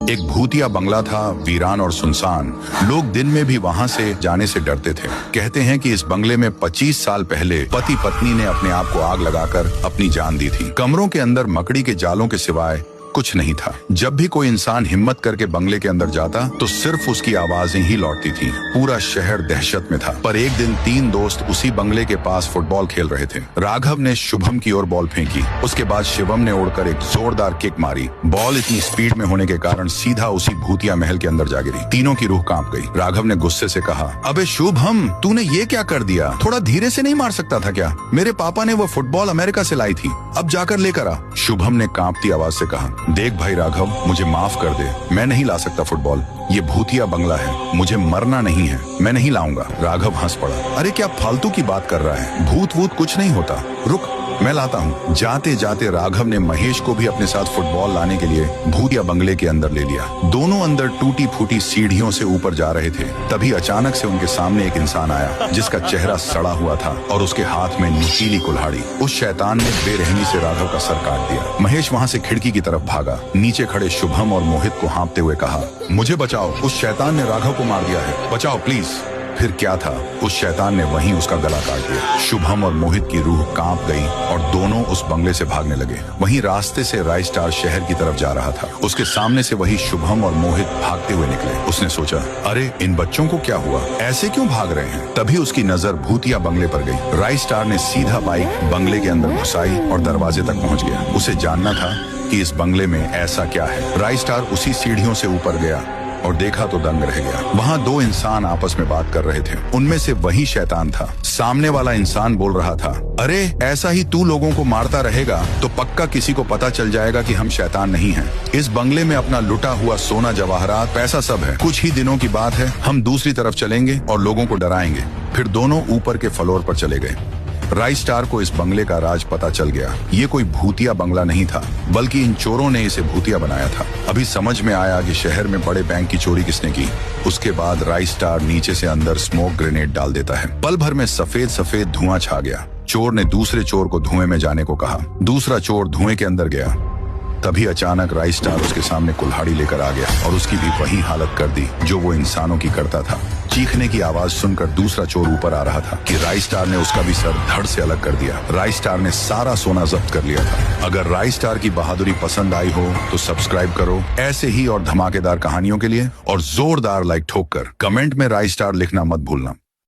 एक भूतिया बंगला था, वीरान और सुनसान। लोग दिन में भी वहां से जाने से डरते थे। कहते हैं कि इस बंगले में 25 साल पहले पति पत्नी ने अपने आप को आग लगाकर अपनी जान दी थी। कमरों के अंदर मकड़ी के जालों के सिवाय कुछ नहीं था। जब भी कोई इंसान हिम्मत करके बंगले के अंदर जाता तो सिर्फ उसकी आवाजें ही लौटती थी। पूरा शहर दहशत में था। पर एक दिन 3 दोस्त उसी बंगले के पास फुटबॉल खेल रहे थे। राघव ने शुभम की ओर बॉल फेंकी। उसके बाद शिवम ने उड़कर एक जोरदार किक मारी। बॉल इतनी स्पीड में होने के कारण सीधा उसी भूतिया महल के अंदर जा गिरी। तीनों की रूह कांप गई। राघव ने गुस्से से कहा, अबे शुभम, तूने ये क्या कर दिया? थोड़ा धीरे से नहीं मार सकता था क्या? मेरे पापा ने वो फुटबॉल अमेरिका से लाई थी, अब जाकर लेकर आ। शुभम ने कांपती आवाज से कहा, देख भाई राघव, मुझे माफ कर दे, मैं नहीं ला सकता फुटबॉल। ये भूतिया बंगला है, मुझे मरना नहीं है, मैं नहीं लाऊंगा। राघव हंस पड़ा। अरे क्या फालतू की बात कर रहा है? भूत वूत कुछ नहीं होता, रुक मैं लाता हूँ। जाते जाते राघव ने महेश को भी अपने साथ फुटबॉल लाने के लिए भूतिया बंगले के अंदर ले लिया। दोनों अंदर टूटी फूटी सीढ़ियों से ऊपर जा रहे थे। तभी अचानक से उनके सामने एक इंसान आया जिसका चेहरा सड़ा हुआ था और उसके हाथ में नुकीली कुल्हाड़ी। उस शैतान ने बेरहमी से राघव का सर काट दिया। महेश वहाँ से खिड़की की तरफ भागा। नीचे खड़े शुभम और मोहित को हाँफते हुए कहा, मुझे बचाओ, उस शैतान ने राघव को मार दिया है, बचाओ प्लीज। फिर क्या था, उस शैतान ने वहीं उसका गला काट दिया। शुभम और मोहित की रूह कांप गई और दोनों उस बंगले से भागने लगे। वहीं रास्ते से राय स्टार शहर की तरफ जा रहा था। उसके सामने से वही शुभम और मोहित भागते हुए निकले। उसने सोचा, अरे इन बच्चों को क्या हुआ, ऐसे क्यों भाग रहे हैं? तभी उसकी नजर भूतिया बंगले पर गई। राय स्टार ने सीधा बाइक बंगले के अंदर घुसाई और दरवाजे तक पहुंच गया। उसे जानना था कि इस बंगले में ऐसा क्या है। राय स्टार उसी सीढ़ियों से ऊपर गया और देखा तो दंग रह गया। वहाँ 2 इंसान आपस में बात कर रहे थे। उनमें से वही शैतान था। सामने वाला इंसान बोल रहा था, अरे ऐसा ही तू लोगों को मारता रहेगा तो पक्का किसी को पता चल जाएगा कि हम शैतान नहीं हैं। इस बंगले में अपना लुटा हुआ सोना, जवाहरात, पैसा सब है। कुछ ही दिनों की बात है, हम दूसरी तरफ चलेंगे और लोगों को डराएंगे। फिर दोनों ऊपर के फ्लोर पर चले गए। राय स्टार को इस बंगले का राज पता चल गया। ये कोई भूतिया बंगला नहीं था, बल्कि इन चोरों ने इसे भूतिया बनाया था। अभी समझ में आया कि शहर में बड़े बैंक की चोरी किसने की। उसके बाद राय स्टार नीचे से अंदर स्मोक ग्रेनेड डाल देता है। पल भर में सफेद सफेद धुआं छा गया। चोर ने दूसरे चोर को धुएं में जाने को कहा। दूसरा चोर धुएं के अंदर गया। तभी अचानक राय स्टार उसके सामने कुल्हाड़ी लेकर आ गया और उसकी भी वही हालत कर दी जो वो इंसानों की करता था। चीखने की आवाज सुनकर दूसरा चोर ऊपर आ रहा था कि राय स्टार ने उसका भी सर धड़ से अलग कर दिया। राय स्टार ने सारा सोना जब्त कर लिया था। अगर राय स्टार की बहादुरी पसंद आई हो तो सब्सक्राइब करो ऐसे ही और धमाकेदार कहानियों के लिए, और जोरदार लाइक ठोक कर कमेंट में राय स्टार लिखना मत भूलना।